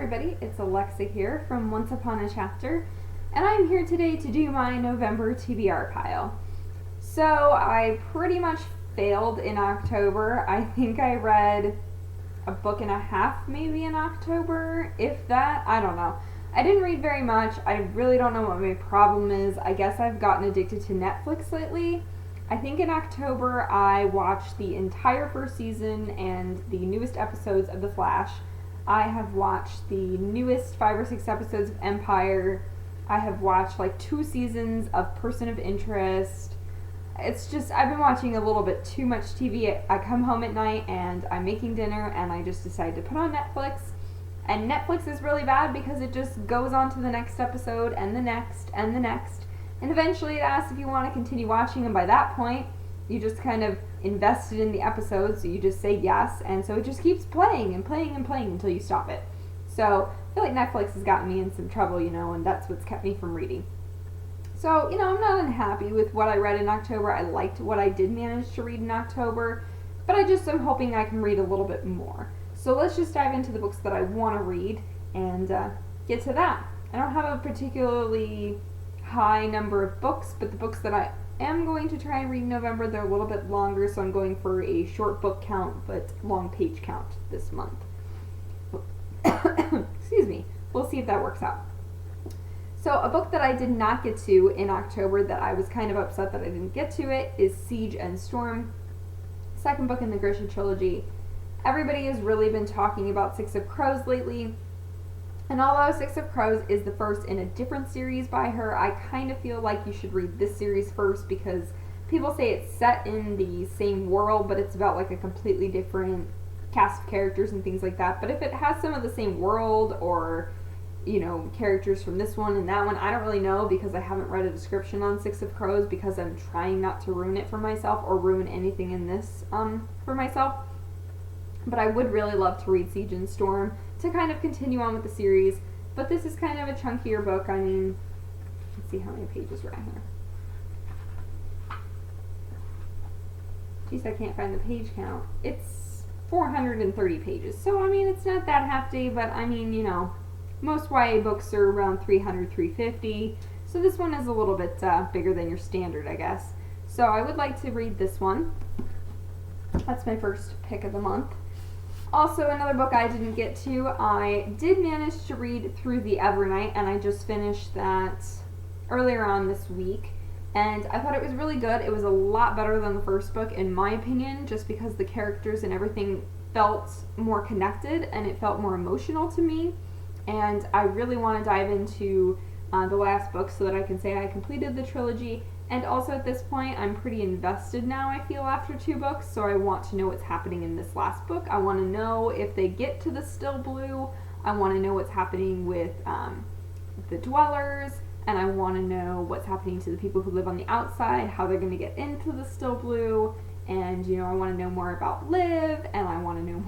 everybody, it's Alexa here from Once Upon a Chapter, and I'm here today to do my November TBR pile. So I pretty much failed in October. I think I read a book and a half maybe in October, if that, I don't know. I didn't read very much. I really don't know what my problem is. I guess I've gotten addicted to Netflix lately. I think in October I watched the entire first season and the newest episodes of The Flash. I have watched the newest 5 or 6 episodes of Empire. I have watched like 2 seasons of Person of Interest. It's just, I've been watching a little bit too much TV. I come home at night and I'm making dinner and I just decide to put on Netflix. And Netflix is really bad because it just goes on to the next episode and the next and the next. And eventually it asks if you want to continue watching, and by that point, you just kind of invested in the episode, so you just say yes, and so it just keeps playing and playing and playing until you stop it. So I feel like Netflix has gotten me in some trouble, and that's what's kept me from reading. So, I'm not unhappy with what I read in October. I liked what I did manage to read in October, but I'm hoping I can read a little bit more. So let's just dive into the books that I want to read and get to that. I don't have a particularly high number of books, but the books that I am going to try and read in November, they're a little bit longer, so I'm going for a short book count but long page count this month. Excuse me. We'll see if that works out. So a book that I did not get to in October that I was kind of upset that I didn't get to it is Siege and Storm, second book in the Grisha trilogy. Everybody has really been talking about Six of Crows lately. And although Six of Crows is the first in a different series by her, I kind of feel like you should read this series first because people say it's set in the same world, but it's about like a completely different cast of characters and things like that. But if it has some of the same world or, characters from this one and that one, I don't really know because I haven't read a description on Six of Crows because I'm trying not to ruin it for myself or ruin anything in this for myself. But I would really love to read Siege and Storm to kind of continue on with the series. But this is kind of a chunkier book. I mean, let's see how many pages are on here. Geez, I can't find the page count. It's 430 pages. So, it's not that hefty, but most YA books are around 300, 350. So this one is a little bit bigger than your standard, I guess. So I would like to read this one. That's my first pick of the month. Also, another book I didn't get to, I did manage to read Through the Evernight, and I just finished that earlier on this week, and I thought it was really good. It was a lot better than the first book, in my opinion, just because the characters and everything felt more connected, and it felt more emotional to me, and I really want to dive into the last book so that I can say I completed the trilogy. And also at this point, I'm pretty invested now, I feel, after 2 books, so I want to know what's happening in this last book. I want to know if they get to the Still Blue. I want to know what's happening with the Dwellers, and I want to know what's happening to the people who live on the outside, how they're going to get into the Still Blue, and, I want to know more about Liv, and I want to know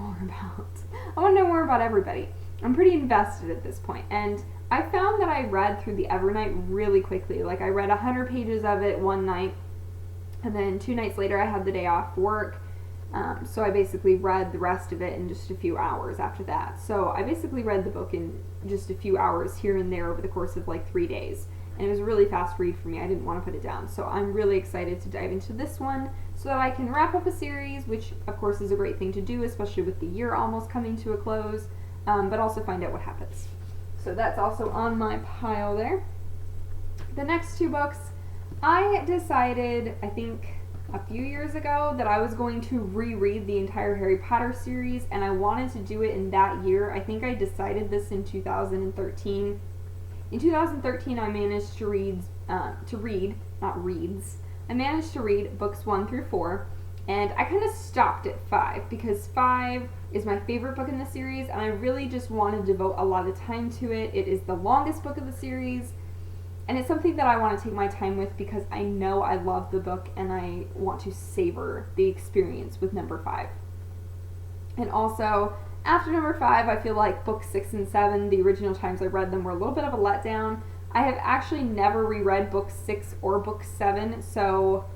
more about everybody. I'm pretty invested at this point, and I found that I read Through the Evernight really quickly. Like, I read 100 pages of it one night, and then 2 nights later I had the day off work, so I basically read the rest of it in just a few hours after that. So I basically read the book in just a few hours here and there over the course of like 3 days, and it was a really fast read for me. I didn't want to put it down, so I'm really excited to dive into this one so that I can wrap up a series, which of course is a great thing to do, especially with the year almost coming to a close, but also find out what happens. So that's also on my pile there. The next 2 books, I decided, I think a few years ago, that I was going to reread the entire Harry Potter series, and I wanted to do it in that year. I think I decided this in 2013. In 2013, I managed to read books 1 through 4. And I kind of stopped at 5 because 5 is my favorite book in the series, and I really just want to devote a lot of time to it. It is the longest book of the series, and it's something that I want to take my time with because I know I love the book and I want to savor the experience with number 5. And also, after number 5, I feel like books 6 and 7, the original times I read them, were a little bit of a letdown. I have actually never reread book 6 or book 7, so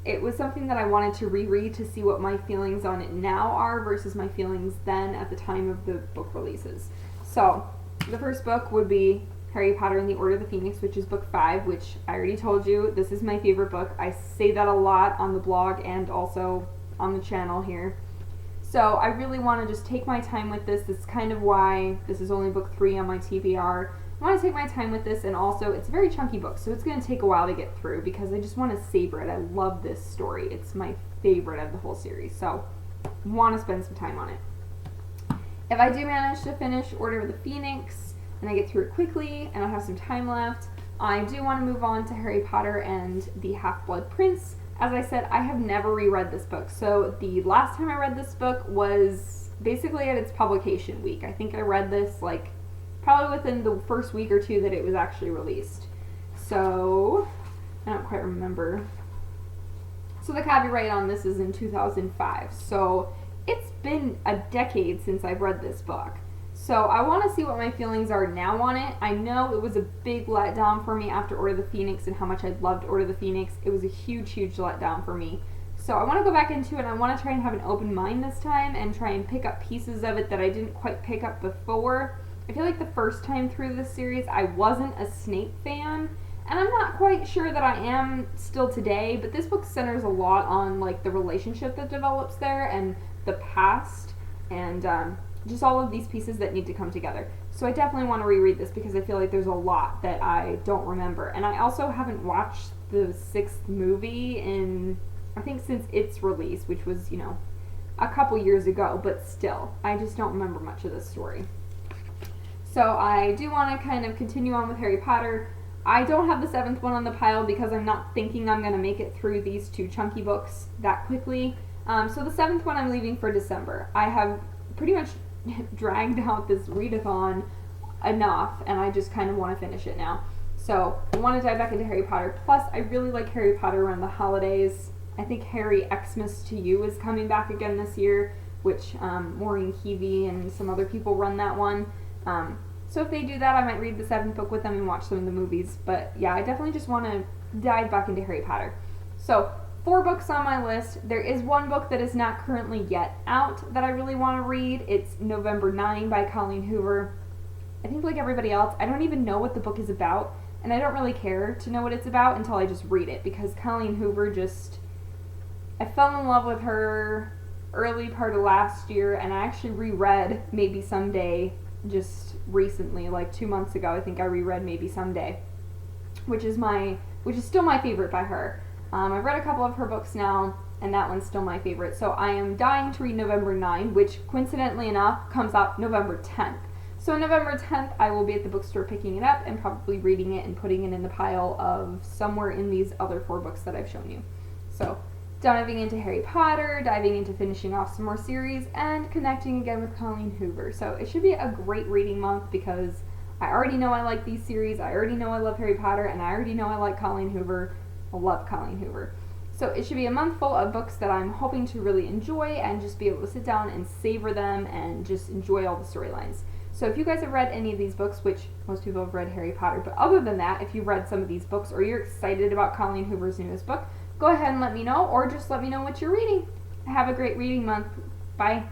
it was something that I wanted to reread to see what my feelings on it now are versus my feelings then at the time of the book releases. So, the first book would be Harry Potter and the Order of the Phoenix, which is book 5, which I already told you, this is my favorite book. I say that a lot on the blog and also on the channel here. So I really want to just take my time with this. That's kind of why this is only book 3 on my TBR. I want to take my time with this, and also it's a very chunky book, so it's going to take a while to get through because I just want to savor it. I love this story. It's my favorite of the whole series, so I want to spend some time on it. If I do manage to finish Order of the Phoenix and I get through it quickly and I have some time left, I do want to move on to Harry Potter and the Half-Blood Prince. As I said, I have never reread this book, so the last time I read this book was basically at its publication week. I think I read this like probably within the first week or two that it was actually released. So, I don't quite remember. So the copyright on this is in 2005, so it's been a decade since I've read this book. So I want to see what my feelings are now on it. I know it was a big letdown for me after Order of the Phoenix and how much I loved Order of the Phoenix. It was a huge, huge letdown for me. So I want to go back into it and I want to try and have an open mind this time and try and pick up pieces of it that I didn't quite pick up before. I feel like the first time through this series I wasn't a Snape fan, and I'm not quite sure that I am still today, but this book centers a lot on like the relationship that develops there and the past and just all of these pieces that need to come together. So I definitely want to reread this because I feel like there's a lot that I don't remember. And I also haven't watched the 6th movie in, I think since its release, which was, you know, a couple years ago, but still, I just don't remember much of this story. So I do want to kind of continue on with Harry Potter. I don't have the 7th one on the pile because I'm not thinking I'm going to make it through these 2 chunky books that quickly. So the 7th one I'm leaving for December. I have pretty much dragged out this readathon enough, and I just kind of want to finish it now. So I want to dive back into Harry Potter. Plus, I really like Harry Potter around the holidays. I think Harry Xmas to You is coming back again this year, which Maureen Heavey and some other people run that one. So if they do that, I might read the 7th book with them and watch some of the movies. But yeah, I definitely just want to dive back into Harry Potter. So 4 books on my list. There is one book that is not currently yet out that I really want to read. It's November 9 by Colleen Hoover. I think like everybody else, I don't even know what the book is about, and I don't really care to know what it's about until I just read it, because Colleen Hoover just, I fell in love with her early part of last year, and I actually reread Maybe Someday just recently, like 2 months ago. I think I reread Maybe Someday, which is still my favorite by her. I've read a couple of her books now, and that one's still my favorite. So I am dying to read November 9, which coincidentally enough comes out November 10th. So on November 10th, I will be at the bookstore picking it up and probably reading it and putting it in the pile of somewhere in these other 4 books that I've shown you. So diving into Harry Potter, diving into finishing off some more series, and connecting again with Colleen Hoover. So it should be a great reading month because I already know I like these series, I already know I love Harry Potter, and I already know I like Colleen Hoover. I love Colleen Hoover. So it should be a month full of books that I'm hoping to really enjoy and just be able to sit down and savor them and just enjoy all the storylines. So if you guys have read any of these books, which most people have read Harry Potter, but other than that, if you've read some of these books or you're excited about Colleen Hoover's newest book, go ahead and let me know, or just let me know what you're reading. Have a great reading month. Bye.